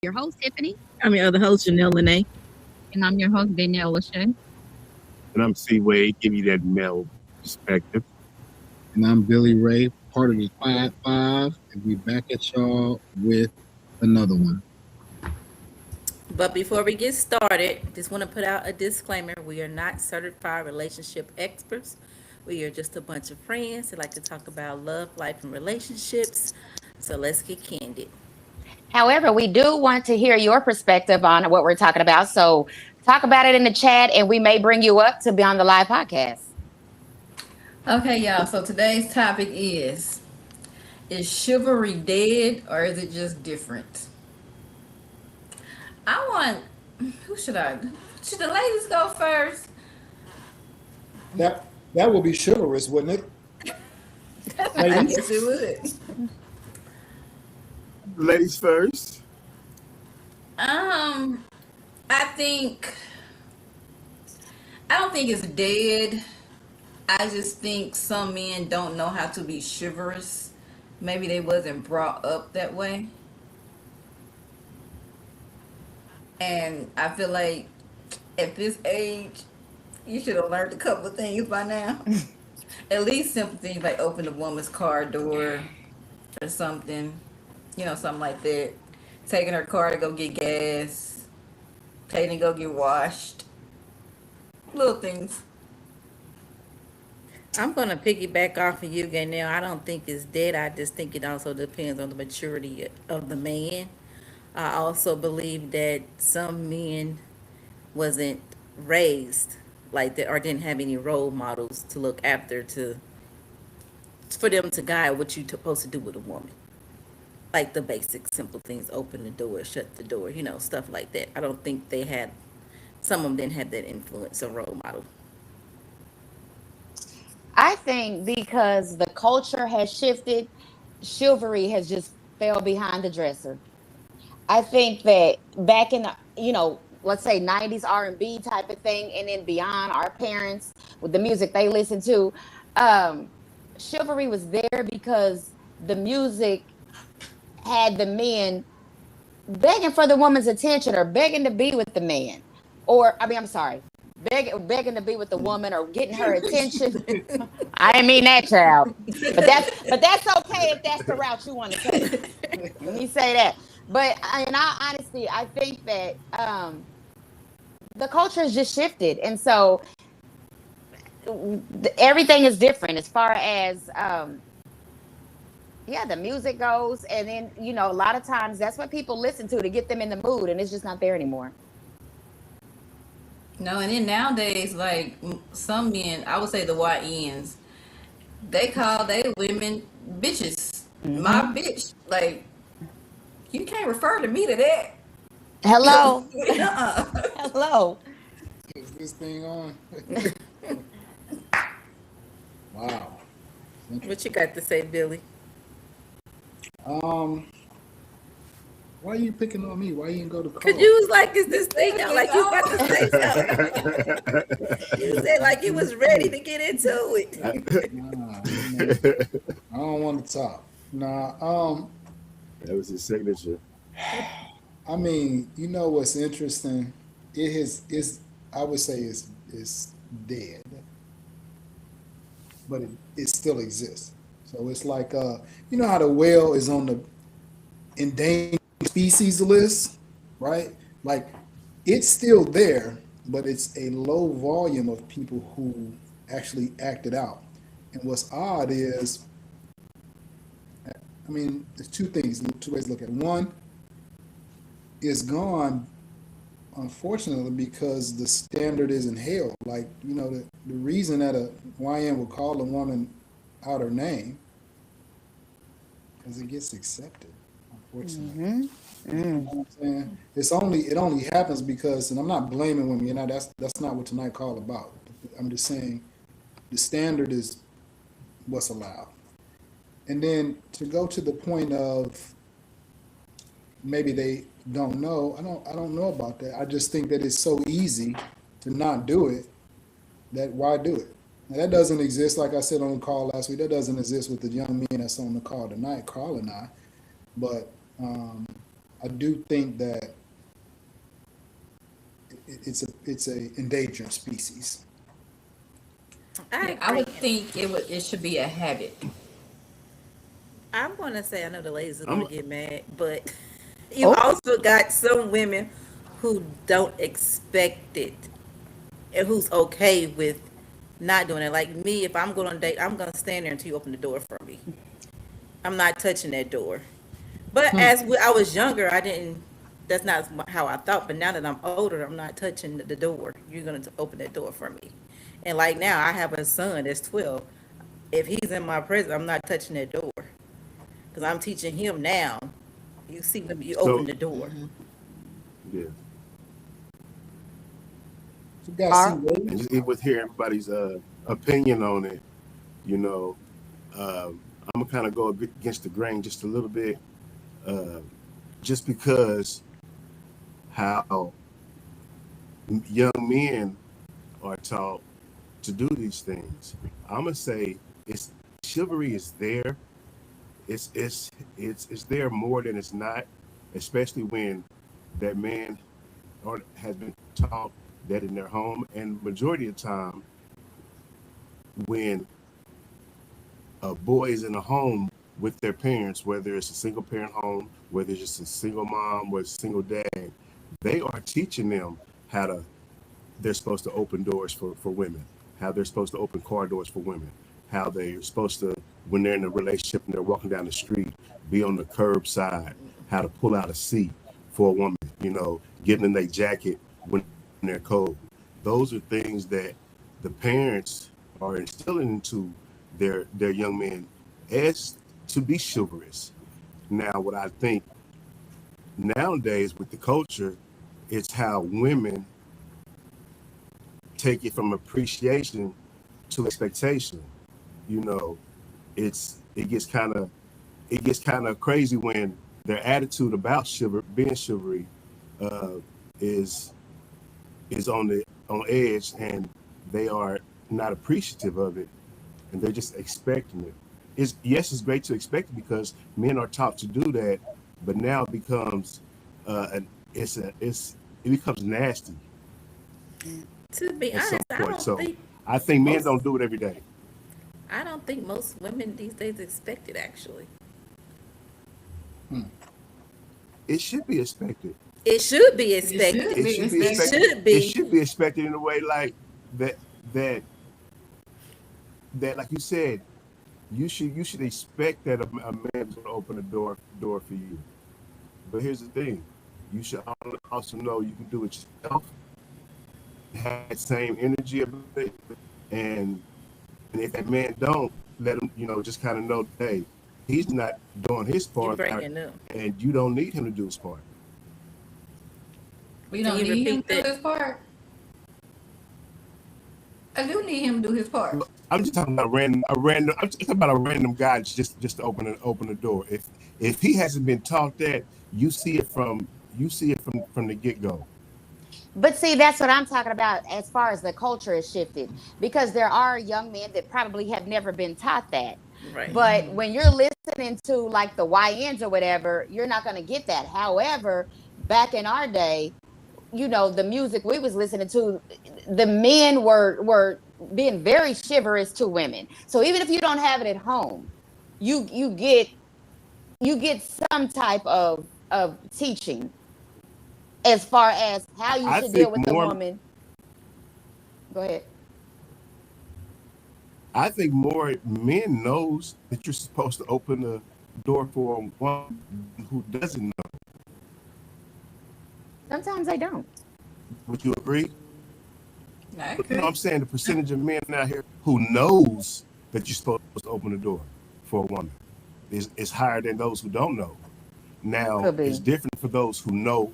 your host, Tiffany, I'm your other host, Janelle Lene. and I'm your host, Danielle Lachey. And I'm C Wade, give you that male perspective. And I'm Billy Ray, part of the Quiet Five, and we back at y'all with another one. But before we get started, just want to put out a disclaimer. We are not certified relationship experts. We are just a bunch of friends that like to talk about love, life, and relationships. So let's get candid. However, we do want to hear your perspective on what we're talking about. So talk about it in the chat and we may bring you up to be on the live podcast. Okay, y'all. So today's topic is chivalry dead or is it just different? I want who should the ladies go first? That would be chivalrous, wouldn't it? I Ladies? guess it would. Ladies first. Um, I think I don't think it's dead. I just think some men don't know how to be chivalrous. Maybe they wasn't brought up that way. And I feel like at this age, you should have learned a couple of things by now. At least simple things like open a woman's car door or something. Something like that. Taking her car to go get gas. Taking to go get washed. Little things. I'm going to piggyback off of you, Ganelle. I don't think it's dead. I just think it also depends on the maturity of the man. I also believe that some men wasn't raised like that or didn't have any role models to look after to for them to guide what you're supposed to do with a woman. Like the basic simple things, open the door, shut the door, stuff like that. I don't think they had, some of them didn't have that influence or role model. I think because the culture has shifted, chivalry has just fell behind the dresser. I think that back in the, let's say 90s R&B type of thing, and then beyond our parents with the music they listen to, um, chivalry was there because the music had the men begging for the woman's attention or begging to be with the man. Or, I mean, I'm sorry, begging to be with the woman or getting her attention. I didn't mean that, child. But that's okay if that's the route you want to take. Let me say that. But in all honesty, I think that the culture has just shifted, and so everything is different as far as yeah, the music goes, and then a lot of times that's what people listen to get them in the mood, and it's just not there anymore. No, and then nowadays, like some men, I would say the YNs, they call they women bitches. My Mm-hmm. bitch. Like, you can't refer to me to that. Hello. Uh-uh. Hello. Is this thing on? Wow. What you got to say, Billy? Um, why are you picking on me? Why you didn't go to Cause call? you was like, "Is this thing out?" Like you about to say something. You said like you was ready to get into it. Nah, I don't want to talk. Nah, That was his signature. I mean, what's interesting? Is I would say it's dead, but it still exists. So it's like how the whale is on the endangered species list, right? Like it's still there, but it's a low volume of people who actually act it out. And what's odd is, I mean, there's two things, two ways to look at it. One, it's gone, unfortunately, because the standard isn't held. Like, the reason that a YN would call a woman out her name, because it gets accepted, unfortunately. Mm-hmm. You know what I'm saying? It only happens because, and I'm not blaming women, that's not what tonight call about. I'm just saying the standard is what's allowed. And then to go to the point of maybe they don't know, I don't know about that. I just think that it's so easy to not do it that why do it? Now that doesn't exist, like I said on the call last week, that doesn't exist with the young men that's on the call tonight, Carl and I. But I do think that it's a endangered species. I Yeah, I agree. would think it should be a habit. I'm gonna say I know the ladies are I'm gonna get mad, but you Oh, also got some women who don't expect it and who's okay with not doing it. Like me, if I'm going on a date, I'm gonna stand there until you open the door for me. I'm not touching that door. But I was younger, I didn't. That's not how I thought. But now that I'm older, I'm not touching the door. You're gonna open that door for me. And like now, I have a son that's 12. If he's in my presence, I'm not touching that door because I'm teaching him now. You see, you open so the door. yeah, You guys see Carl. and Wade? just with hear everybody's opinion on it, you know, I'm gonna kind of go against the grain just a little bit, uh, just because how young men are taught to do these things. I'm gonna say it's chivalry is there. It's there more than it's not, especially when that man or has been taught that in their home. And majority of the time, when a boy is in a home with their parents, whether it's a single parent home, whether it's just a single mom or a single dad, they are teaching them how to they're supposed to open doors for women, how they're supposed to open car doors for women, how they're supposed to, when they're in a relationship and they're walking down the street, be on the curbside, how to pull out a seat for a woman, getting in their jacket when they're cold. Those are things that the parents are instilling into their young men as to be chivalrous. Now, what I think nowadays with the culture, it's how women take it from appreciation to expectation. You know, it gets kind of crazy when their attitude about being chivalry uh, is on edge, and they are not appreciative of it, and they're just expecting it. It's great to expect it because men are taught to do that, but now it becomes an it's it becomes nasty To be at some honest, point. So I think men most don't do it every day. I don't think most women these days expect it. Actually, It should be expected. it should be It should expected. It be should be It expected. expected. should It be. should be expected in a way like that that like you said, you should expect that a man is going to open the door for you. But here's the thing: you should also know you can do it yourself, have that same energy about it, and if that man don't, let him just kind of know, hey, he's not doing his You part, breaking up. and you don't need him to do his part. We Can don't you need him repeat to do that? his part. I do need him to do his part. I'm just talking about a random. I'm just talking about a random guy just to open the door. If he hasn't been taught that, you see it from the get go. but see, that's what I'm talking about as far as the culture has shifted, because there are young men that probably have never been taught that. Right. But when you're listening to like the YNs or whatever, you're not going to get that. However, back in our day, the music we was listening to, the men were being very chivalrous to women. So even if you don't have it at home, you get some type of teaching as far as how you I should deal think with the more. woman. Go ahead. I think more men knows that you're supposed to open the door for a woman who doesn't know. Sometimes they don't. Would you agree? I No, agree. I'm saying the percentage of men out here who knows that you're supposed to open the door for a woman is higher than those who don't know. Now, Could it's be. different for those who know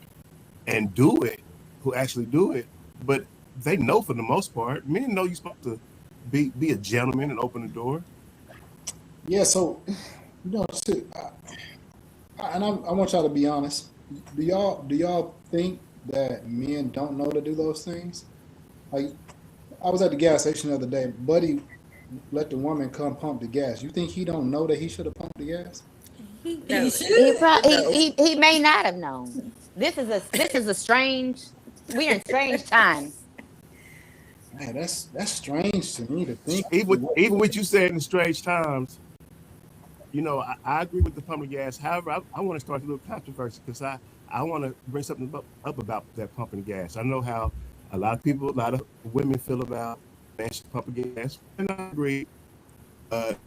and do it, who actually do it, but they know for the most part. Men know you're supposed to be a gentleman and open the door. Yeah. So too, I want y'all to be honest. Do y'all think that men don't know to do those things? Like, I was at the gas station the other day. Buddy let the woman come pump the gas. You think he don't know that he should have pumped the gas? He He knows. He should. probably No. he may not have known. This is a strange. We are in strange times. Man, that's strange to me to think. Even with you saying in strange times, I agree with the pumping gas. However, I want to start a little controversy because I want to bring something up about that pumping gas. I know how a lot of women feel about man should pumping gas, and I agree.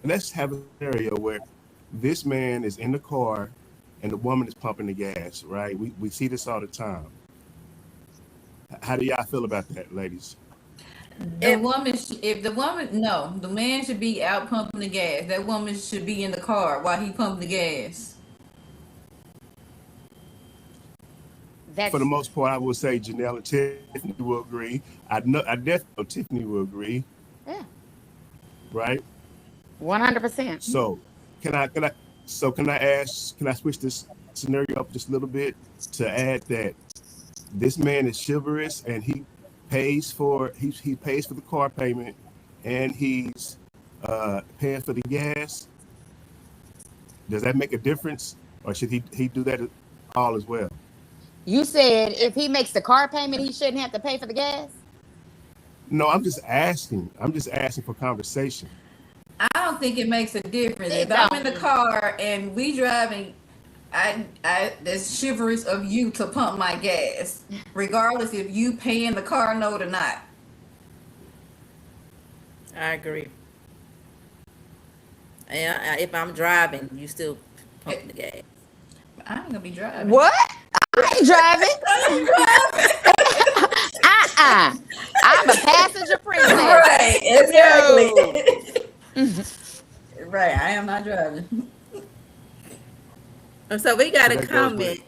Let's have a scenario where this man is in the car and the woman is pumping the gas, right? We see this all the time. How do y'all feel about that, ladies? The woman, if the woman, no, the man should be out pumping the gas. That woman should be in the car while he pumping the gas. For the That's most part, I would say Janelle and Tiffany will agree. I definitely know Tiffany will agree, yeah, right? 100%. So can I switch this scenario up just a little bit to add that this man is chivalrous and he pays for the car payment and he's paying for the gas. Does that make a difference, or should he do that all as well? You said if he makes the car payment, he shouldn't have to pay for the gas. No, I'm just asking. I'm just asking for conversation. I don't think it makes a difference. It If I'm in the don't. car and we driving, there's chivalrous of you to pump my gas, regardless if you paying the car note or not. I agree. And if I'm driving, you still pumping the gas. I ain't gonna be driving. What? I ain't driving. I'm a passenger princess. Right, No. exactly. Right, I am not driving. So we got So a that goes with comment.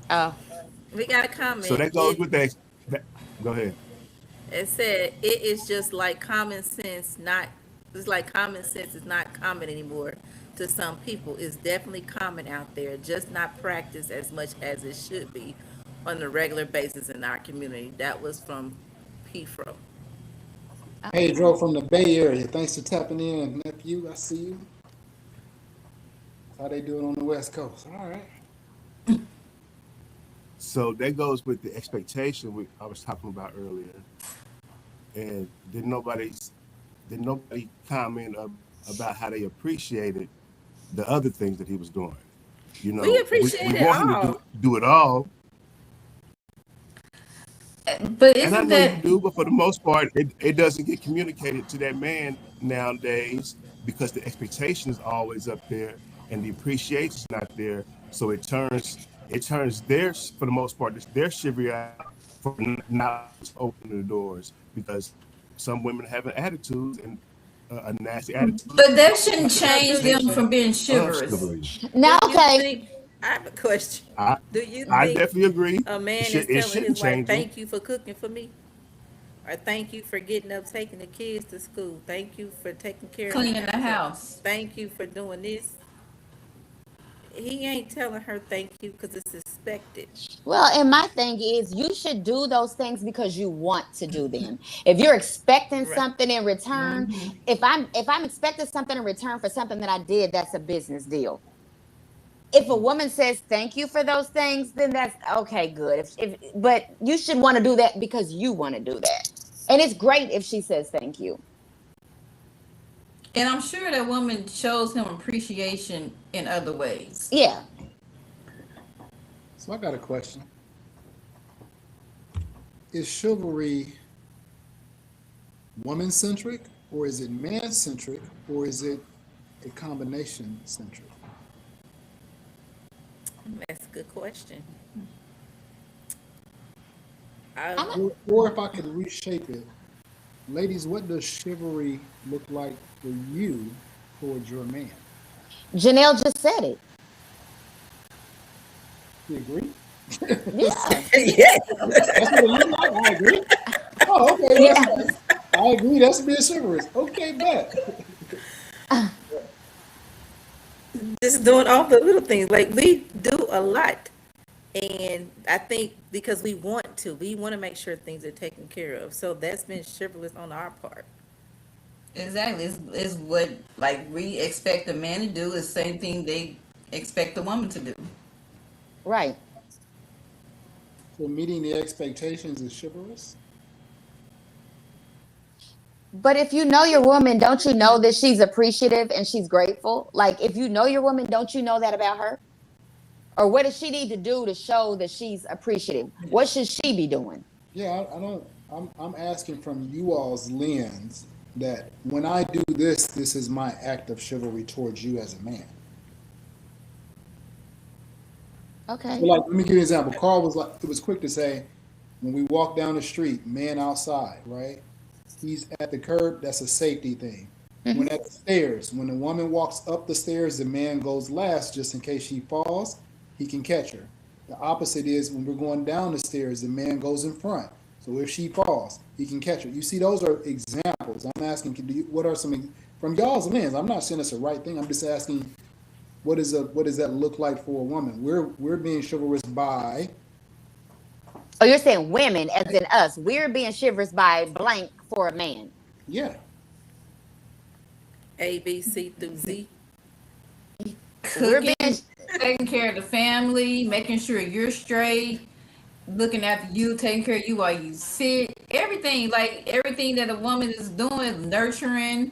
Oh, We got a so comment. that goes with that. Go ahead. It said it is just like common sense, not it's like common sense is not common anymore to some people. It's definitely common out there, just not practiced as much as it should be on a regular basis in our community. That was from PFRO. Pedro from the Bay Area. Thanks for tapping in, nephew. I see you. How they doing on the West Coast? All right. So that goes with the expectation I was talking about earlier. And did nobody comment about how they appreciated the other things that he was doing? We We appreciate it want him to all. do it all, But and I isn't know you that do, but for the most part, it doesn't get communicated to that man nowadays because the expectation is always up there and the appreciation is not there. So it turns their, for the most part, their chivalry out for not opening the doors because some women have an attitude and a nasty attitude but that shouldn't So change do them from being of chivalrous. chivalry. now do you okay. think I have a question. I Do you I think definitely agree. a It man should is it telling shouldn't his wife, change them. thank you for cooking for me? Or thank you for getting up, taking the kids to school. Thank you for taking care of Cleaning the house. Thank you for doing this. He ain't telling her thank you because it's expected. Well, and my thing is, you should do those things because you want to do them. If you're expecting Right. something in return, if I'm expecting something in return for something that I did, that's a business deal. If a woman says thank you for those things, then that's okay, good. But you should want to do that because you want to do that. And it's great if she says thank you. And I'm sure that woman shows him appreciation in other ways. Yeah. So I got a question. Is chivalry woman centric, or is it man centric, or is it a combination centric? That's a good question. Or if I could reshape it, ladies, what does chivalry look like for you towards your man? Janelle just said it. You agree? Yeah. Yeah. That's what it looks like. I agree. Oh, okay. Yeah. I agree. That's being chivalrous. Okay, bet. Just doing all the little things. Like we do a lot. And I think because we want to make sure things are taken care of. So that's been chivalrous on our part. Exactly. It's what like we expect a man to do is same thing expect the woman to do. Right. So meeting the expectations is chivalrous. But if you know your woman, don't you know that she's appreciative and she's grateful? Like, if you know your woman, don't you know that about her? Or what does she need to do to show that she's appreciative? What should she be doing? Yeah, I don't. I'm asking from you all's lens that when I do this, this is my act of chivalry towards you as a man. So, Okay. like, let me give you an example. Carl was like, it was quick to say, when we walk down the street, man outside, right? He's at the curb. That's a safety thing. When Mhm. at the stairs, when the woman walks up the stairs, the man goes last just in case she falls, he can catch her. The opposite is when we're going down the stairs, the man goes in front. So if she falls, he can catch her. You see, those are examples. I'm asking, what are some from y'all's lens? I'm not saying it's the right thing. I'm just asking, what does that look like for a woman? We're being chivalrous by, Oh, you're saying women, as in us. We're being chivalrous by blank for a man. yeah. A, B, C through Z. We're being Cooking, taking care of the family, making sure you're straight, looking after you, taking care of you while you sit. Everything, like everything that a woman is doing, nurturing,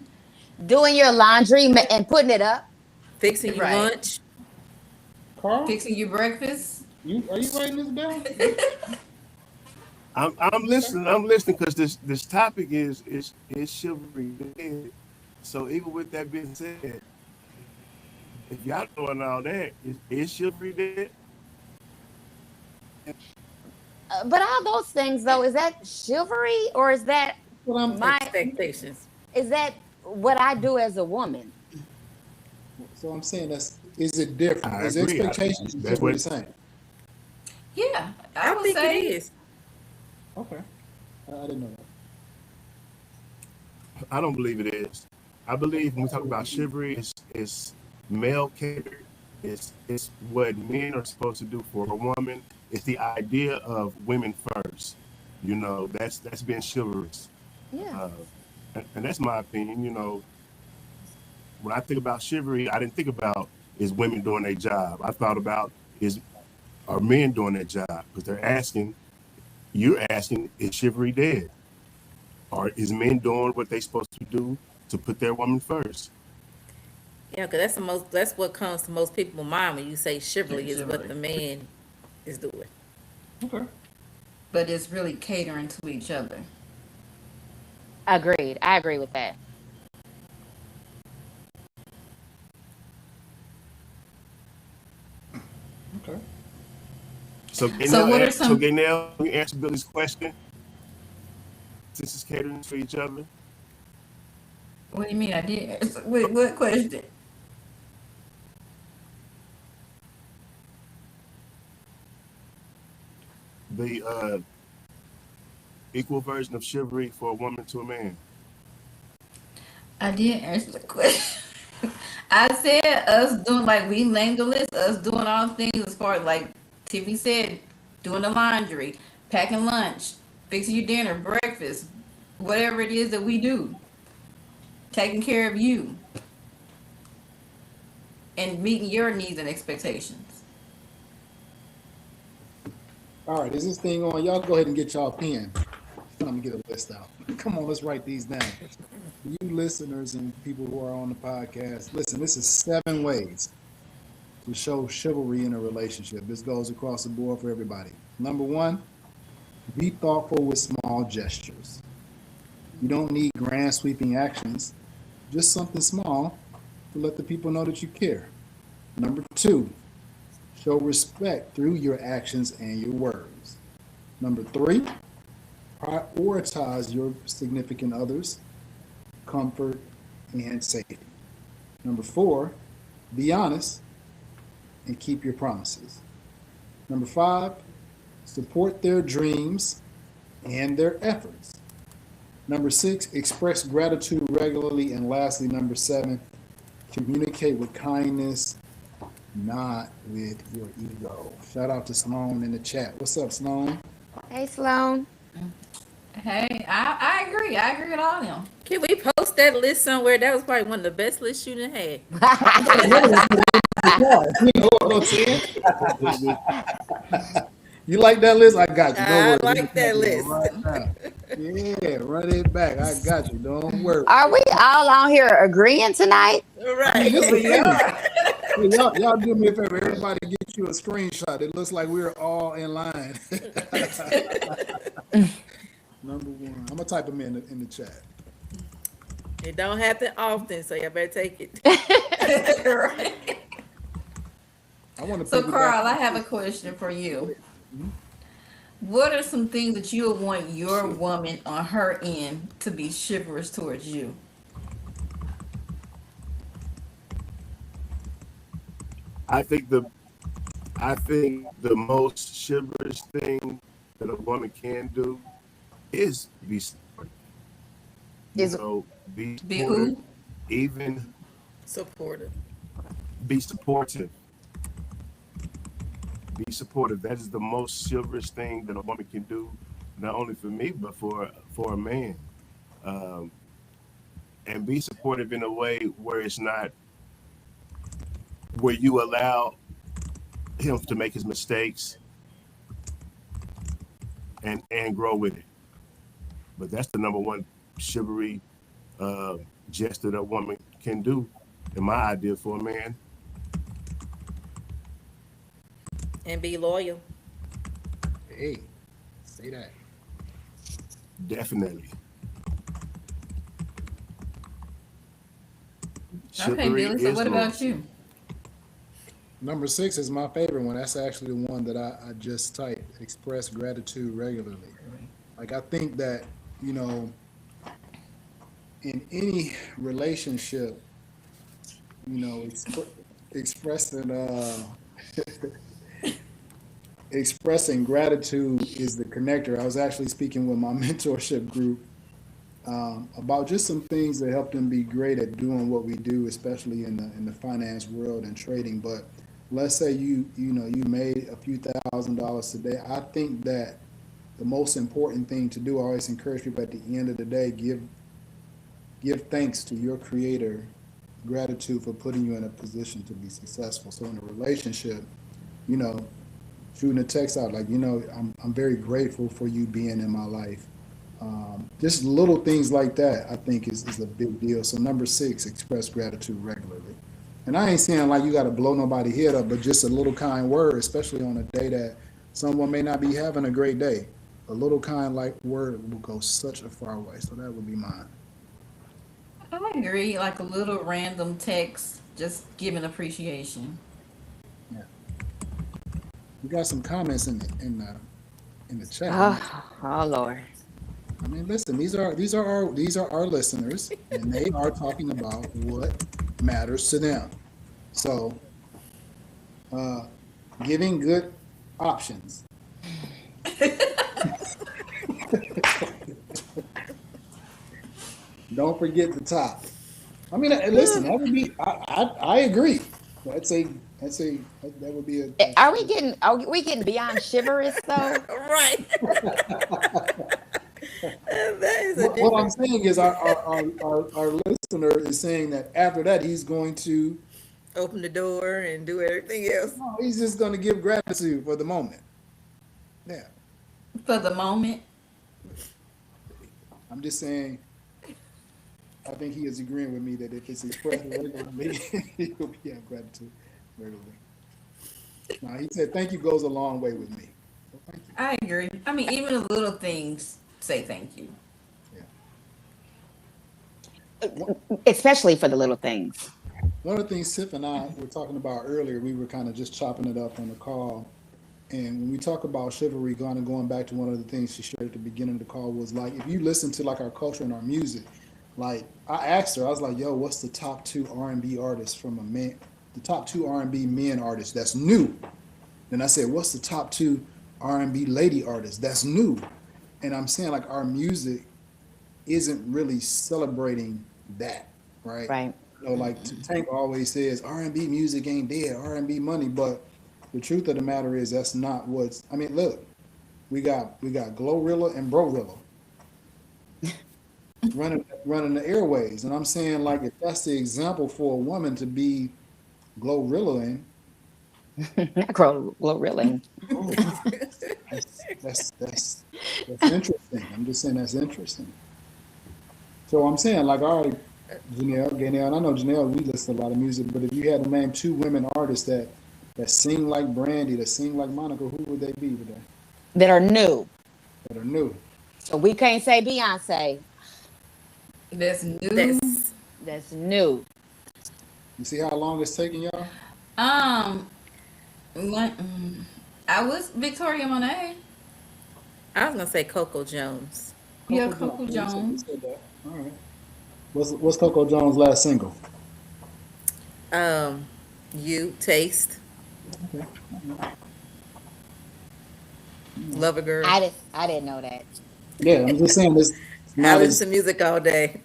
doing your laundry and putting it up. Fixing you right? lunch. Carl, Fixing your breakfast. are you writing this down? I'm listening. I'm listening because this topic is chivalry dead. So even with that being said, if y'all doing all that, is chivalry dead? But all those things, though, is that chivalry or is that What I'm my, Expectations. is that what I do as a woman? So I'm saying is it different? I Is agree. expectations and That's chivalry what the same? Yeah, I I would think say it is. Okay. I didn't know that. I don't believe it is. I believe when we talk about chivalry, it's male catered. It's what men are supposed to do for a woman. It's the idea of women first. You know, that's being chivalrous. Yeah. Uh, and that's my opinion. You know, when I think about chivalry, I didn't think about is women doing their job. I thought about is are men doing their job because you're asking, is chivalry dead? Or is men doing what they're supposed to do to put their woman first? Yeah, because that's what comes to most people's mind when you say chivalry is what chivalry. the man is doing. Okay. but it's really catering to each other. Agreed. I agree with that. Okay. So So what are So some? Gaynell, we answer Billy's question. Since it's catering to each other, What do you mean? I did. Wait, what question? the equal version of chivalry for a woman to a man. I did answer the question. I said us doing like we named the list. Us doing all things as far as like Tiffany said, doing the laundry, packing lunch, fixing your dinner, breakfast, whatever it is that we do, taking care of you, and meeting your needs and expectations. All right. Is this thing on? Y'all go ahead and get y'all pen. Let me get a list out. Come on, let's write these down. You listeners and people who are on the podcast, listen, this is 7 ways to show chivalry in a relationship. This goes across the board for everybody. Number 1, be thoughtful with small gestures. You don't need grand sweeping actions, just something small to let the people know that you care. Number 2, show respect through your actions and your words. Number 3, prioritize your significant others, comfort, and safety. Number 4, be honest and keep your promises. Number 5, support their dreams and their efforts. Number 6, express gratitude regularly. And lastly, number 7, communicate with kindness, not with your ego. Shout out to Sloan in the chat. What's up, Sloan? Hey, Sloan. Hey, I agree. I agree with all of them. Can we post that list somewhere? That was probably one of the best lists you done had. Yeah, you know what I'm saying? You like that list? I got you. Don't I worry. Let me like type that it out list. right now. Yeah, run it back. I got you. Don't worry. Are we all on here agreeing tonight? I mean, Right. this is We hey, are. hey, y'all do me a favor. Everybody get you a screenshot. It looks like we're all in line. Number one. I'm gonna type them in the chat. It don't happen often, so you better take it. Right. I want to So, piggyback. Carl, I have a question for you. Mhm. What are some things that you would want your woman on her end to be chivalrous towards you? I think the I think the most chivalrous thing that a woman can do is be supportive. You Is know, be Be supportive, who? even Supportive. be supportive. Be supportive. That is the most chivalrous thing that a woman can do, not only for me but for a man. Um, and be supportive in a way where it's not where you allow him to make his mistakes and grow with it. But that's the number one chivalry uh, gesture that a woman can do, in my idea for a man. And be loyal. Hey, say that. Definitely, Okay, chivalry Billy. So, is what about loyalty. you? Number six is my favorite one. That's actually the one that I just typed. Express gratitude regularly. Like I think that, you know, in any relationship, you know, expressing expressing gratitude is the connector. I was actually speaking with my mentorship group about just some things that help them be great at doing what we do, especially in the finance world and trading. But let's say you know you made a few $1,000s today. I think that the most important thing to do, I always encourage people at the end of the day, give thanks to your creator, gratitude for putting you in a position to be successful. So in a relationship, you know, shooting a text out like, you know, I'm very grateful for you being in my life. Just little things like that, I think is a big deal. So number six, express gratitude regularly. And I ain't saying like you got to blow nobody head up, but just a little kind word, especially on a day that someone may not be having a great day. A little kind like word will go such a far way. So that would be mine. I agree. Like a little random text, just giving appreciation. Yeah. We got some comments in the chat. Oh Lord. I mean, listen, these are our listeners, and they are talking about what matters to them. So, uh, giving good options. Don't forget the top. I mean, listen, that would be. I agree. That would be Are we getting beyond chivalrous though? Right. That is a what I'm different. saying is our listener is saying that after that he's going to Open the door and do everything else. no, he's just going to give gratitude for the moment. Yeah, For the moment. I'm just saying I think he is agreeing with me that if it's expressed regularly, he will be at gratitude regularly. Now, he said, thank you goes a long way with me. So thank you. I agree. I mean, even the little things say thank you. Yeah. One, Especially for the little things. one of the things Sif and I were talking about earlier, we were kind of just chopping it up on the call. And when we talk about chivalry, going back to one of the things she shared at the beginning of the call was like, if you listen to like our culture and our music, like I asked her, I was like, yo, what's the top two R&B artists from a man, the top two R&B men artists that's new? Then I said, what's the top two R&B lady artists that's new? And I'm saying like our music isn't really celebrating that, right? Right. You know, like Tank always says, R&B music ain't dead, R&B money, but the truth of the matter is that's not what's. I mean, look, we got Glorilla and Brorilla running the airways, and I'm saying like if that's the example for a woman to be Glorilla. Glorilla. Oh, that's interesting. I'm just saying that's interesting. So I'm saying, like, all right, Janelle, and I know Janelle, we listen to a lot of music, but if you had to name two women artists that sing like Brandy, that sing like Monica, who would they be today? That are new. That are new. So we can't say Beyonce. That's new. That's That's new. You see how long it's taking y'all? Um, I was Victoria Monet. I was gonna say Coco Jones. Yeah, Coco Jones. Coco You Jones. said that. All right. What's Coco Jones' last single? Um, you taste Okay. Lover Girl. I didn't know that. Yeah, I'm just saying this. I Not listen as to music all day.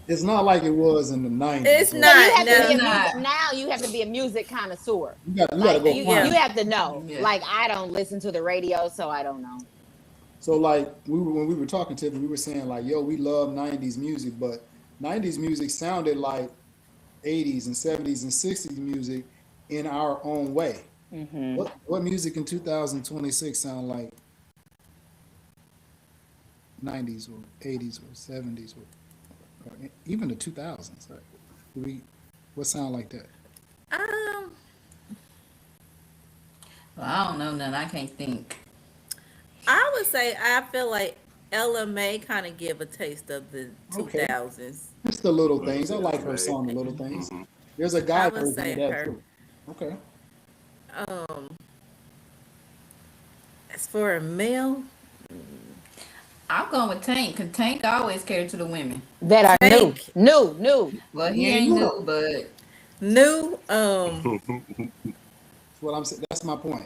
it's not like it was in the '90s. It's Where So you not have to be It's a no. music not. now. You have to be a music connoisseur. you got to Like go you, find you it. have to know. Yeah. Like I don't listen to the radio, so I don't know. So like when we were talking to them, we were saying like, yo, we love '90s music, but '90s music sounded like '80s and '70s and '60s music in our own way. Hmm. What music in 2026 sound like '90s or '80s or '70s or even the 2000s? Right? Do we what sound like that? Um, Well, I don't know none. I can't think. I would say I feel like Ella May kind of give a taste of the Okay, 2000s. it's the little Like things. I Ella like her May. song, The Little Things. Hmm. There's a I guy would version of say that her. too. Okay. Um, as for a male, I'm going with Tank, because Tank always catered to the women. That are new, Tank, new, new. Well, he He ain't ain't new new, though. but new. That's what I'm saying. That's my point.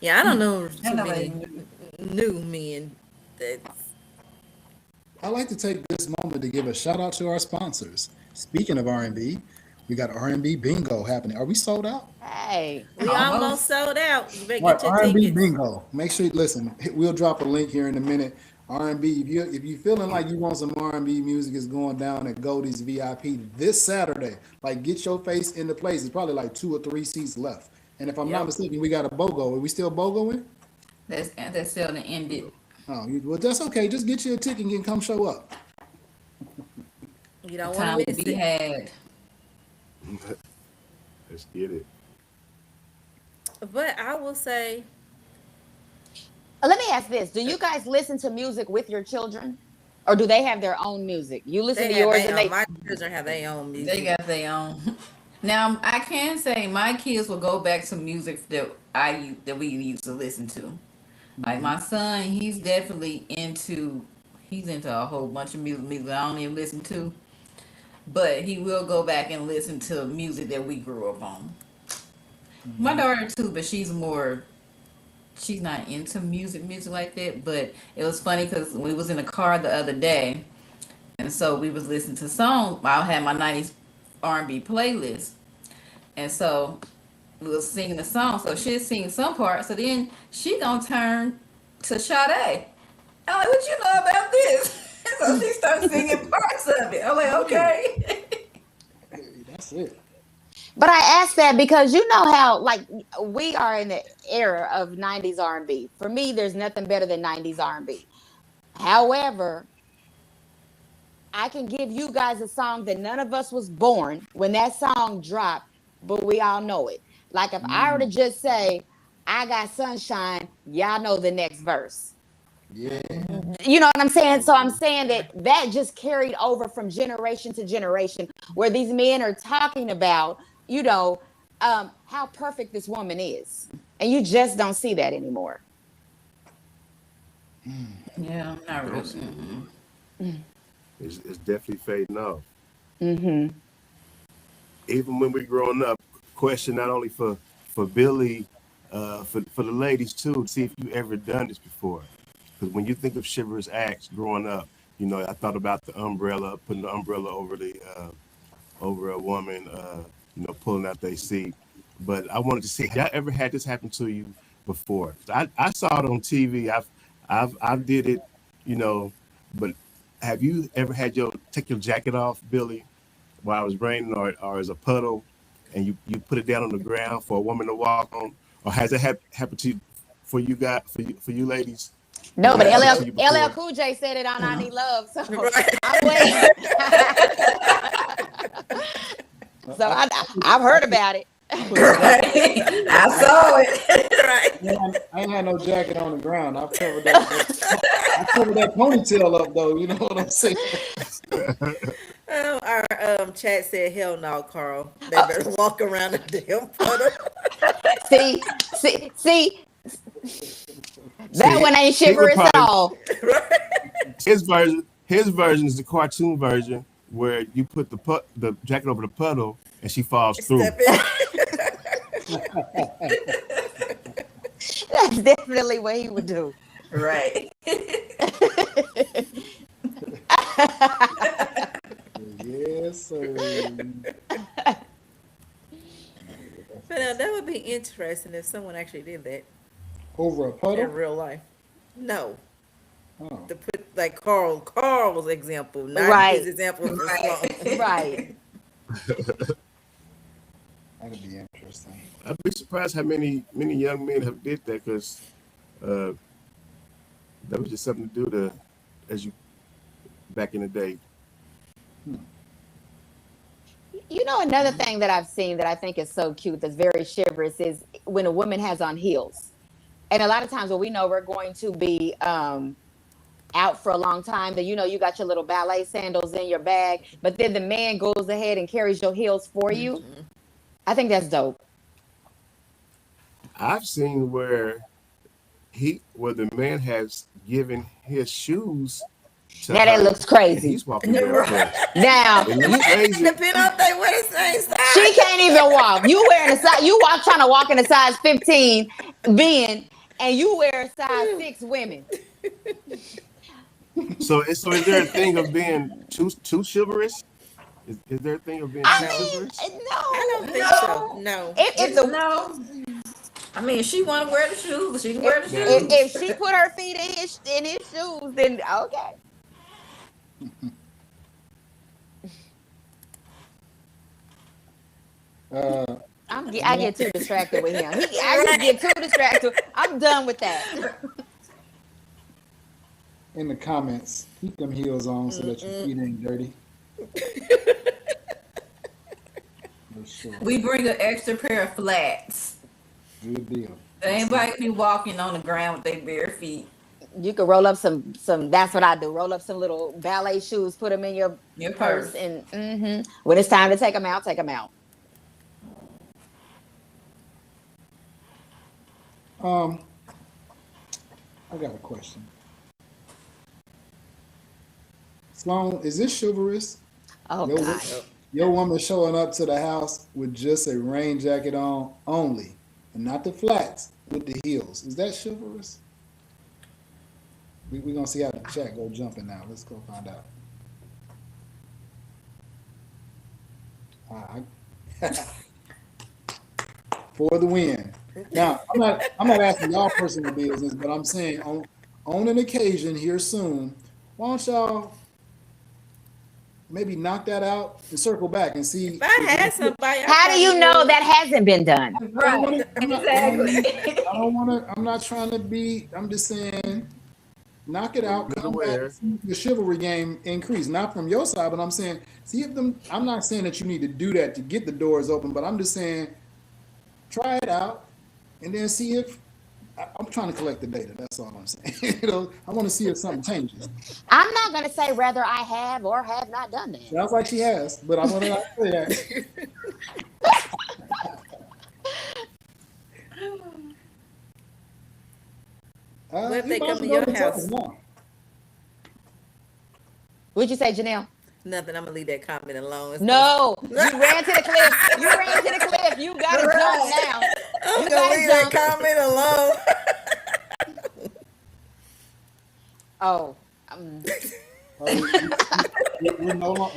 Yeah, I don't know ain't too nobody many new. new men. That's I'd like to take this moment to give a shout out to our sponsors. Speaking of R&B, we got R&B bingo happening. Are we sold out? Hey, we almost Almost. sold out. You better All right, get your R&B tickets. bingo. Make sure you listen. We'll drop a link here in a minute. R&B. If you feeling like you want some R&B music, is going down at Goldie's VIP this Saturday. Like get your face in the place. It's probably like 2 or 3 seats left. And if I'm not Yep. mistaken, we got a BOGO. Are we still BOGOing? That's seldom ended. Oh, well, that's okay. Just get you a ticket and come show up. You The don't want time to will miss be it. had. Let's get it. But I will say, let me ask this: do you guys listen to music with your children, or do they have their own music? You listen they to have yours, their and own. they My children have their own They music. got their own. Now I can say my kids will go back to music that we used to listen to. Like Mhm. my son, he's into a whole bunch of music I don't even listen to, but he will go back and listen to music that we grew up on. My Mhm. daughter too, but she's not into music like that. But it was funny because we was in the car the other day, and so we was listening to song. I had my '90s R&B playlist, and so we was singing the song. So she's singing some part. So then she gonna turn to Sade. I'm like, what you know about this? So she starts singing parts of it. I'm like, Hey, okay. hey, that's it. but I ask that because you know how like we are in the era of 90s R&B. For me, there's nothing better than 90s R&B. However, I can give you guys a song that none of us was born when that song dropped, but we all know it. Like if I were to Mm, just say, I got sunshine, y'all know the next verse. yeah. You know what I'm saying? So I'm Mhm. saying that just carried over from generation to generation, where these men are talking about, you know, how perfect this woman is. And you just don't see that anymore. Yeah, You not don't really. see it Mm-mm. anymore. It's definitely fading off. Mm-hmm. Even when we growing up, question not only for Billy, for the ladies too, to see if you ever done this before. Because when you think of chivalrous acts growing up, I thought about the umbrella, putting the umbrella over a woman, pulling out their seat. But I wanted to see, have y'all ever had this happen to you before? 'Cause I saw it on TV. I did it, you know, but have you ever had take your jacket off, Billy, while it was raining or as a puddle? and you put it down on the ground for a woman to walk on, or has it happened to you, for you ladies? No, Has but that happened to you LL before? Cool J said it on I Need Love, so Right. I'm waiting. So I've heard about it. I put a jacket. Right. I saw it. Right. I ain't had no jacket on the ground. I've covered I covered that ponytail up though. You know what I'm saying? Our chat said, "Hell no, Carl. They better walk around the damn puddle." See, that See, one ain't he would chivalrous at probably all. his version is the cartoon version where you put the jacket over the puddle and she falls through. Step in. That's definitely what he would do. Right. Yes, sir. But that would be interesting if someone actually did that Over a in puddle. real life. No, Oh. to put like Carl's example, not Right. his example for Right. Sloan. Right. That'd be interesting. I'd be surprised how many young men have did that, because that was just something to do as you back in the day. You know, another thing that I've seen that I think is so cute, that's very chivalrous, is when a woman has on heels. And a lot of times when we know we're going to be out for a long time, then you got your little ballet sandals in your bag, but then the man goes ahead and carries your heels for you. I think that's dope. I've seen where the man has given his shoes to Now that her, looks and crazy. he's walking barefoot. Now It looks crazy. Depending on they wear the same size. she can't even walk. You wearing a size, trying to walk in a size 15 being, and you wear a size 6 women. So is there a thing of being too chivalrous? Is there a thing of being too chivalrous? No. I don't think so. No. If the No. I mean, if she want to wear the shoes, she can wear the shoes. if she put her feet in his shoes, then okay. I get too distracted with him. I just get too distracted. I'm done with that. In the comments, keep them heels on so that your feet ain't dirty. For sure. We bring an extra pair of flats. Good deal. Anybody be walking on the ground with their bare feet. You could roll up some. That's what I do. Roll up some little ballet shoes, put them in your purse, purse. and when it's time to take them out, take them out. I got a question. Sloan, is this chivalrous? Oh Your, God. your woman showing up to the house with just a rain jacket on only, and not the flats with the heels. Is that chivalrous? We're going to see how the chat go jumping now. Let's go find out. For the win. Now, I'm not asking y'all personal business, but I'm saying on an occasion here soon, why don't y'all maybe knock that out and circle back and see. If I had somebody, How do you know that hasn't been done? Right. Exactly. I'm not trying to be, I'm just saying, knock it out, come back, Aware. see the chivalry game increase. Not from your side, but I'm saying, see if them, I'm not saying that you need to do that to get the doors open, but I'm just saying, try it out and then see if, I'm trying to collect the data. That's all I'm saying. I want to see if something changes. I'm not going to say whether I have or have not done that. Sounds like she has, but I want to say that. What if they you might come as to well your go tell house? them now. What'd you say, Janelle? Nothing. I'm gonna leave that comment alone. No, you ran to the cliff. You ran to the cliff. You got to jump now. I'm You gonna gotta leave that jump. comment alone. Oh,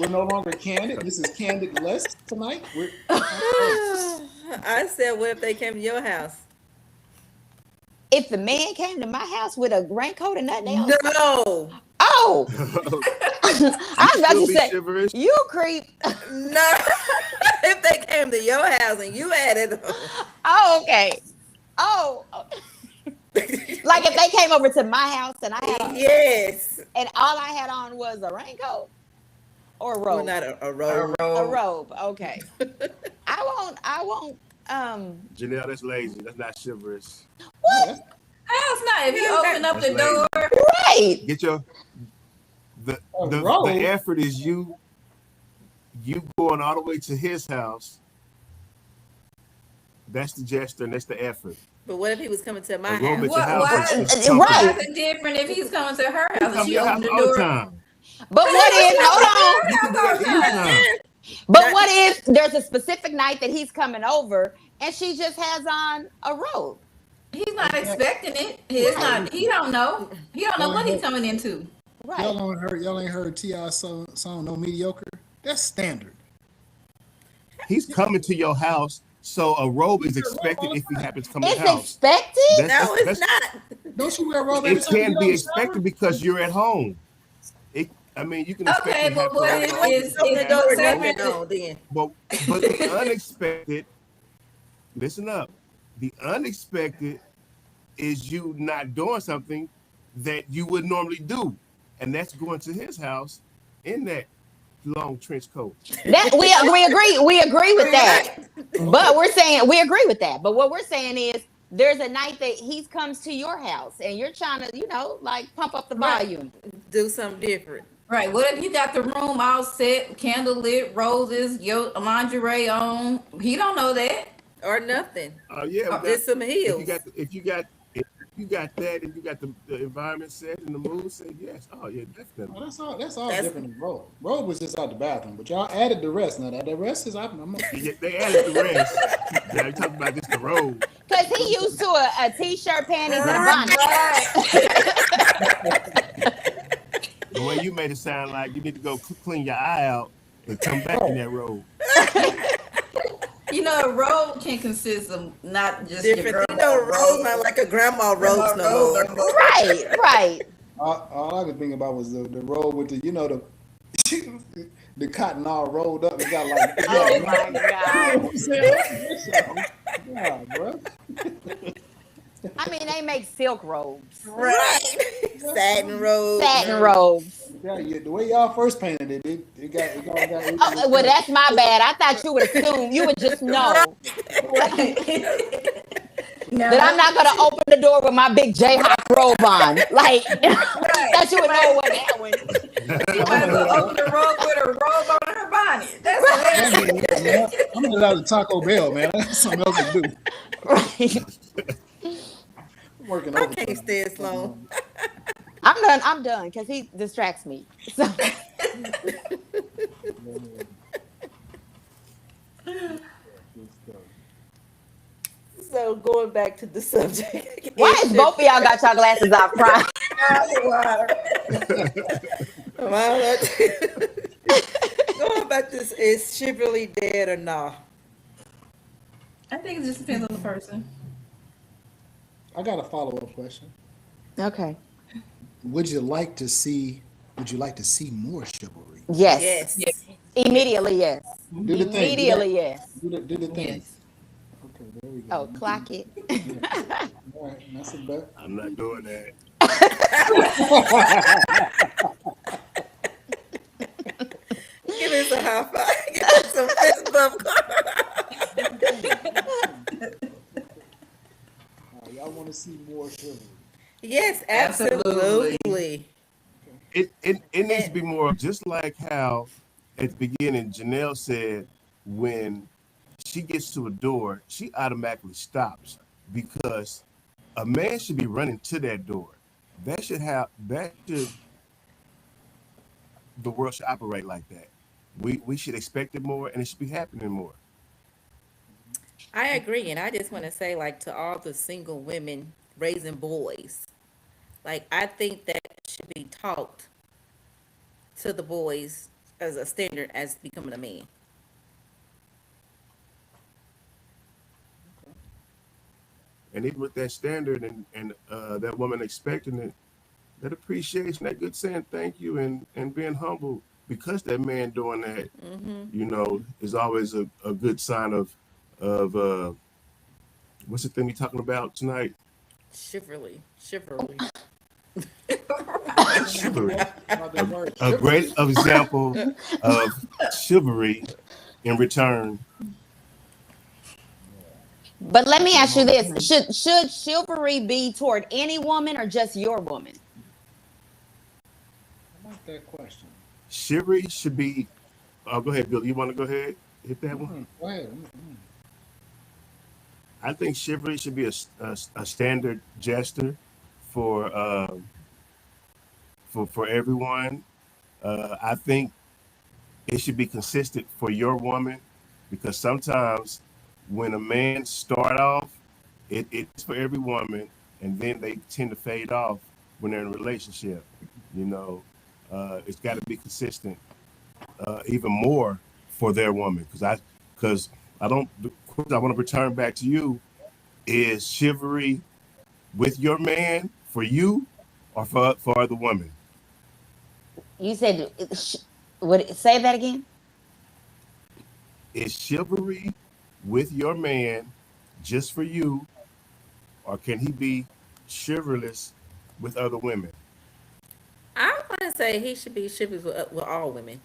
We're no longer candid. This is candid less tonight. I said, what if they came to your house? if the man came to my house with a raincoat and nothing else. No. Oh, I was about Still to be say, chivalrous. you creep. No, if they came to your house and you had it on. Oh, okay. Oh, like if they came over to my house and I had Yes. and all I had on was a raincoat or a Well, robe. not a A robe. A robe. robe. Okay. I won't Janelle, that's lazy. That's not chivalrous. No, what? that's How's not? If you How's that? open up That's the door, lazy. Right. Get your a the robe. effort is you going all the way to his house. That's the gesture and that's the effort. But what if he was coming to A my robe at house? your what? house Why? is comfortable. Why Right. is it different if he's coming to her You house and come to she your opened house the all the door? time. But But what he if, was hold coming to on. You her can house do all that the time. anytime. But Not, what if there's a specific night that he's coming over and she just has on a robe? He's not Exactly. expecting it. It's Right. not. He don't know. He don't know Y'all what ain't he's heard, coming into. Right. y'all ain't heard T.I. song No Mediocre? That's standard. He's coming to your house, so a robe is expected if he happens to come in the It's house. expected? That's no, that's it's that's not. Don't you wear a robe every it time you can get out be the shower? expected because you're at home. I mean, you can expect him Okay, to but have what clothes if on. You can expect Open him the to have door but and say clothes. for nothing on then. But the unexpected, listen up. The unexpected is you not doing something that you would normally do, and that's going to his house in that long trench coat. That we agree with that. Right. But Okay. we're saying we agree with that. But what we're saying is there's a night that he comes to your house and you're trying to, like pump up the right, volume. Do something different. right. What if you got the room all set, candle lit, roses, your lingerie on? He don't know that. Or nothing. Yeah, now Just some if you heels. got if you got that and you got the environment set and the mood set, yes. Oh yeah, definitely. Well, that's all That's different than robe. Robe was just out the bathroom, but y'all added the rest. Now that the rest is I'm Yeah, they added the rest. Now you talking about just the robe. Because he used to a t-shirt, panties, and a right. bonnet. The way you made it sound like you need to go clean your eye out and come back in right. that robe. You know, a robe can consist of not just your Different. grandma Rose robe, not like a grandma grandma rose no robe more. no more. Right, right. All I could think about was the robe with the the cotton all rolled up. It got like Oh my you know God. what I'm saying? Yeah, bro. I mean, they make silk robes, Right. Satin rose. satin robes. Yeah, the way y'all first painted it all got Oh, well, that's my bad. I thought you would assume, you would just know Now, that I'm not going to open the door with my big Jayhawk robe on. Like, that you would know what that one. you might as well open the robe with a robe on her bonnet. That's hilarious. I'm gonna allow the Taco Bell, man. That's something else to do. Right. I'm working I overtime. can't stand Sloan. I'm done because he distracts me. So, So going back to the subject. why is both of y'all got your glasses off crying? Going back to this, is chivalry dead or not? I think it just depends on the person. I got a follow-up question. Okay. Would you like to see more chivalry? Yes. Yes. Yes. Immediately, yes. Do the thing. Immediately, yes. Do the thing. Yes. Okay, there we go. Oh, clock it. All right, that's a bet. I'm not doing that. Give us a high five. Give us some fist bump. Y'all want to see more chivalry? Yes, Absolutely. absolutely. It needs to be more just like how at the beginning Janelle said when she gets to a door, she automatically stops because a man should be running to that door. The world should operate like that. We should expect it more and it should be happening more. I agree, and I just want to say, like, to all the single women raising boys, like, I think that should be taught to the boys as a standard as becoming a man. And even with that standard and that woman expecting it, that appreciation, that good saying thank you, and being humble because that man doing that, is always a good sign of what's the thing we talking about tonight? Chivalry. Chivalry. About the word A chivalry. great example of chivalry in return. But let me ask you this: should chivalry be toward any woman or just your woman? I like that question. Chivalry should be. Oh, go ahead, Bill. You want to go ahead hit that one? Go ahead. I think chivalry should be a standard gesture for for everyone. I think it should be consistent for your woman because sometimes when a man start off, it's for every woman, and then they tend to fade off when they're in a relationship. You know, it's got to be consistent, even more for their woman because I don't. I want to return back to you. Is chivalry with your man for you or for the woman? You said, say that again? Is chivalry with your man just for you, or can he be chivalrous with other women? I want to say he should be chivalrous with all women.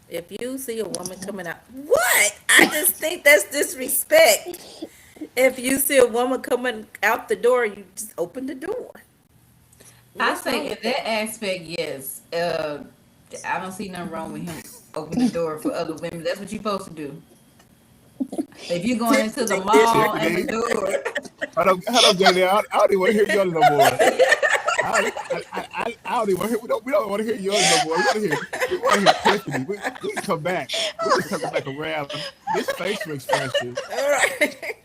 If you see a woman coming out, what? I just think that's disrespect. If you see a woman coming out the door, you just open the door. I What's wrong say in with that? that aspect, yes. I don't see nothing wrong with him opening the door for other women. That's what you're supposed to do. If you're going into the mall and the Tiffany, door, I don't get it. I don't even want to hear yours no more. I don't even want to hear. We don't want to hear yours no more. We want to hear Tiffany. We can come back. We can come back around this facial expression. All right.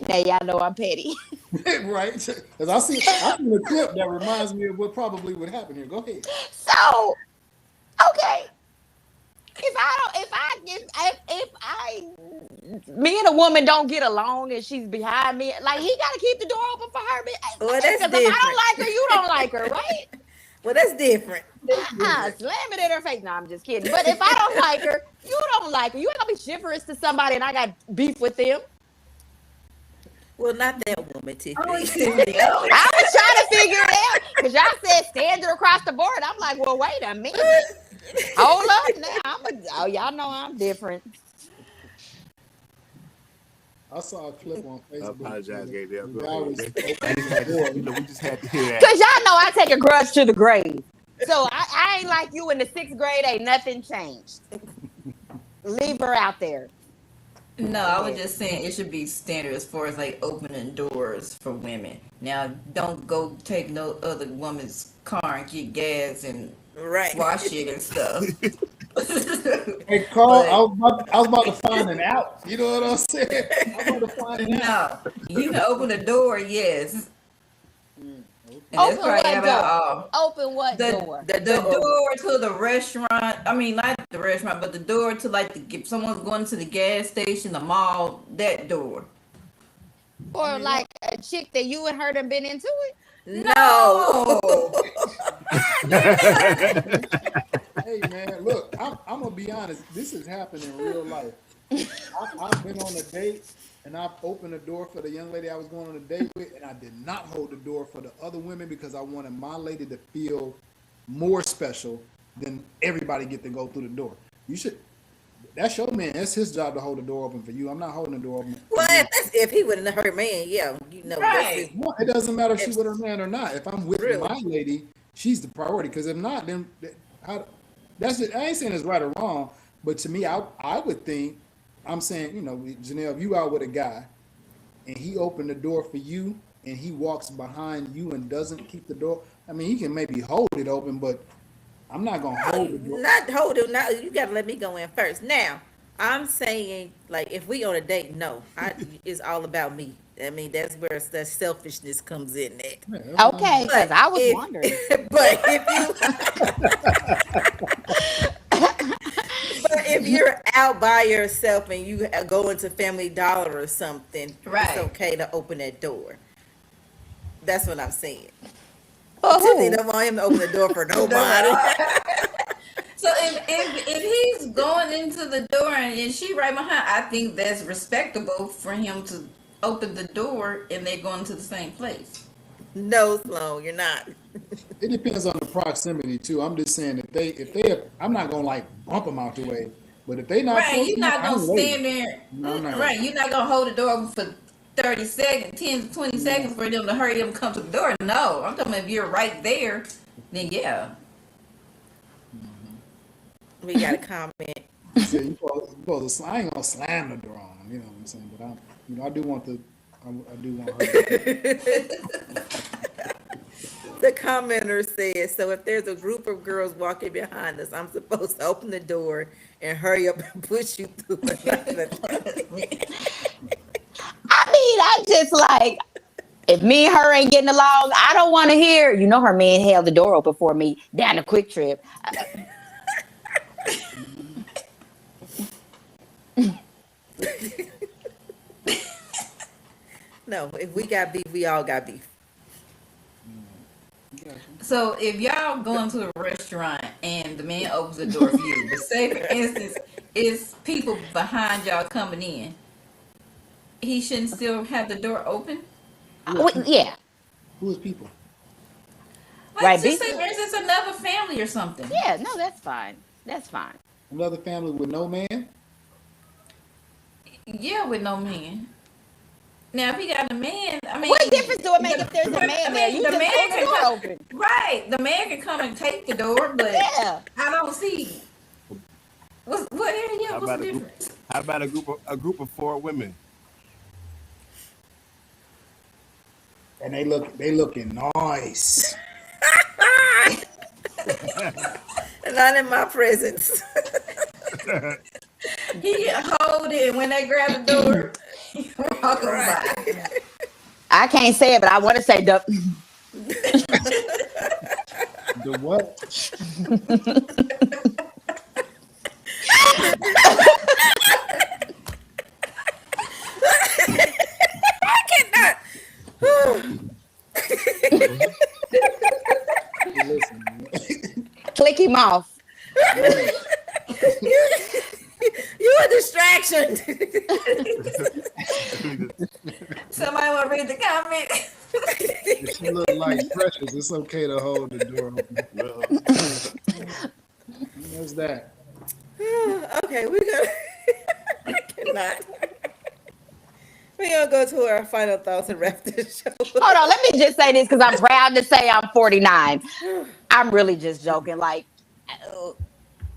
Now y'all know I'm petty. Right? Because I seen a clip that reminds me of what probably would happen here. Go ahead. So, okay. Me and a woman don't get along and she's behind me, like he got to keep the door open for her. Well, that's Because if I different. don't like her, you don't like her, right? Well, that's different. Slam it in her face. No, I'm just kidding. But if I don't like her, you don't like her. You ain't gonna be chivalrous to somebody and I got beef with them. Well, not that woman, Tiffany. I was trying to figure it out because y'all said standard across the board. I'm like, well, wait a minute. Hold up now. Y'all know I'm different. I saw a clip on Facebook. I apologize, Gabriel. The Go guy ahead. was We just had to hear that. Because y'all know I take a grudge to the grave. So I ain't like you in the 6th grade. Ain't nothing changed. Leave her out there. no, I was just saying it should be standard as far as like opening doors for women. Now, don't go take no other woman's car and get gas and Right. wash it and stuff. Hey, Carl, But I was about to find it out. You know what I'm saying? I was about to find it out. no, you can open the door, yes. And Open that's probably what about all. Open what door? The door to the restaurant. I mean, not the restaurant, but the door to like if someone's going to the gas station, the mall, that door. Or like a chick that you and her done been into it? No. Hey, man, look, I'm going to be honest. This has happened in real life. I've been on a date, and I've opened the door for the young lady I was going on a date with, and I did not hold the door for the other women because I wanted my lady to feel more special than everybody get to go through the door. You should. That's your man. That's his job to hold the door open for you. I'm not holding the door open. Well, if he wouldn't hurt man, yeah, you know. Right. No, it doesn't matter if she's with her man or not. If I'm with Really? my lady, she's the priority. Because if not, then that's it. I ain't saying it's right or wrong, but to me, I would think, I'm saying, Janelle, if you out with a guy and he opened the door for you and he walks behind you and doesn't keep the door, I mean, he can maybe hold it open, but I'm not gonna hold the door. Not hold it. Now you gotta let me go in first. Now I'm saying, like, if we on a date, no, it's all about me. I mean, that's where the selfishness comes in. That. Yeah, Okay, because I was if- wondering. But if you're out by yourself and you go into Family Dollar or something, Right. it's okay to open that door. That's what I'm saying. For Tiffany who? don't want him to open the door for nobody. So if he's going into the door and she right behind, I think that's respectable for him to open the door and they go into the same place. No, Sloan, you're not. It depends on the proximity too. I'm just saying if they, I'm not gonna like bump them out the way, but if they not Right, close you're enough, not I gonna ain't waiting. stand there. No, I'm not gonna. Right, you're not gonna hold the door open for 30 seconds, 10 to 20 No. seconds for them to hurry up and come to the door. No, I'm talking about if you're right there, then yeah. We got a comment. He said you supposed to, I ain't gonna slam the door on them, you know what I'm saying? But I do want I do want her. The commenter says, so if there's a group of girls walking behind us, I'm supposed to open the door and hurry up and push you through. I mean, I just like, if me and her ain't getting along, I don't want to hear. You know, her man held the door open for me down a quick trip. No, if we got beef, we all got beef. So if y'all going to a restaurant and the man opens the door for you, but say for instance, it's people behind y'all coming in, he shouldn't still have the door open? Yeah, Who is people? Like right. just say for instance another family or something. Yeah, no, that's fine. That's fine. Another family with no man? Yeah, with no man. Now, if he got a man, I mean, What difference do it make if there's a man I there? mean, You the just man hold the can door come, open. right? The man can come and take the door, but Yeah. I don't see what area. How What's about the a group? difference? How about a group of 4 women? And they looking nice. Not in my presence. He hold it, and when they grab the door, he walk on by. I can't say it, but I want to say the. The what? Listen, Click him off. You a distraction. Somebody want to read the comment? if she look like Precious, it's okay to hold the door open. Well, There's that. Okay, I cannot. We're gonna go to our final thoughts and wrap this show. Hold on, let me just say this because I'm proud to say I'm 49. I'm really just joking. Like,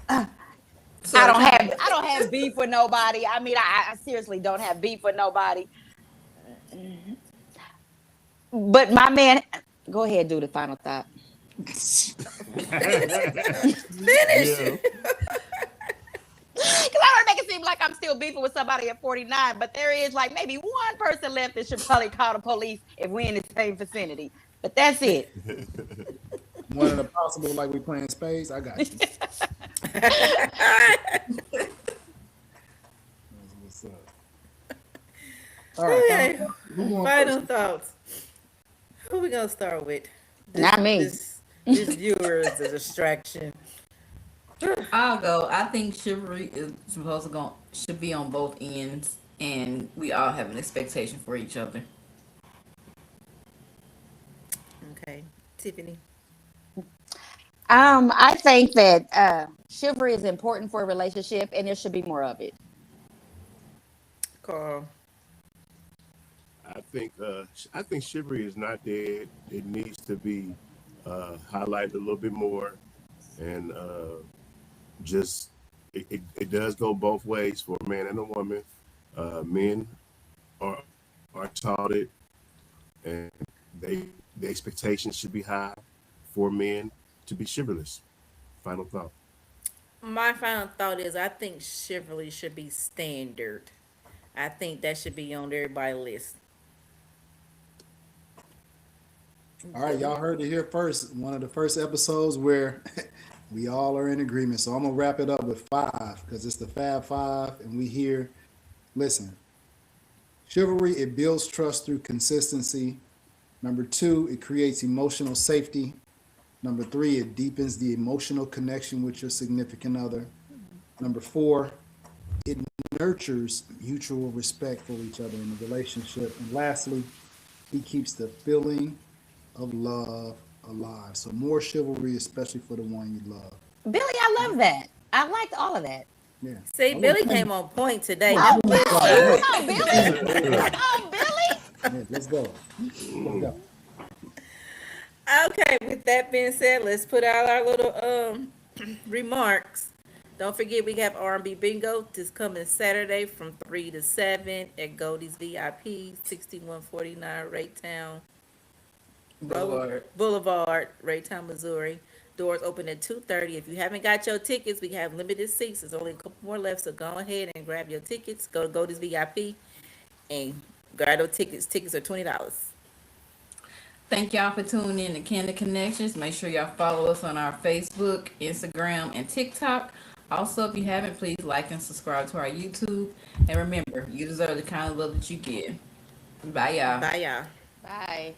I don't have beef with nobody. I mean, I seriously don't have beef with nobody. But my man, go ahead, do the final thought. Finish. yeah. Because I don't make it seem like I'm still beefing with somebody at 49, but there is like maybe one person left that should probably call the police if we're in the same vicinity. But that's it. One of the possible, like we playing spades. I got you. That's what's up. All right. Okay. Who going Final first? thoughts. Who we gonna start with? Not me. This viewer is a distraction. I'll go. I think chivalry is supposed to go should be on both ends, and we all have an expectation for each other. Okay, Tiffany. I think that chivalry is important for a relationship, and there should be more of it. Carl. I think chivalry is not dead. It needs to be highlighted a little bit more, and just it does go both ways for a man and a woman. Men are taught it, and the expectations should be high for men to be chivalrous. Final thought. My final thought is I think chivalry should be standard. I think that should be on everybody's list. All right, y'all heard it here first. One of the first episodes where we all are in agreement. So I'm gonna wrap it up with 5 because it's the Fab Five, and we here. Listen, chivalry, it builds trust through consistency. Number two, it creates emotional safety. Number three, it deepens the emotional connection with your significant other. Number four, it nurtures mutual respect for each other in the relationship. And lastly, he keeps the feeling of love alive. So more chivalry, especially for the one you love. Billy, I love that. I liked all of that. Yeah. See, Billy came on point today. Oh, Now, Billy, listen. come on, Billy. Come on, Billy. Yeah, let's go. Let's go. Okay, with that being said, let's put out our little remarks. Don't forget we have R&B Bingo this coming Saturday from 3 to 7 at Goldie's VIP, 6149 Raytown Boulevard, Raytown, Missouri. Doors open at 2:30. If you haven't got your tickets, we have limited seats. There's only a couple more left, so go ahead and grab your tickets. Go to Goldie's VIP and grab those tickets. Tickets are $20. Thank y'all for tuning in to Candid Connections. Make sure y'all follow us on our Facebook, Instagram, and TikTok. Also, if you haven't, please like and subscribe to our YouTube. And remember, you deserve the kind of love that you give. Bye, y'all. Bye, y'all. Bye.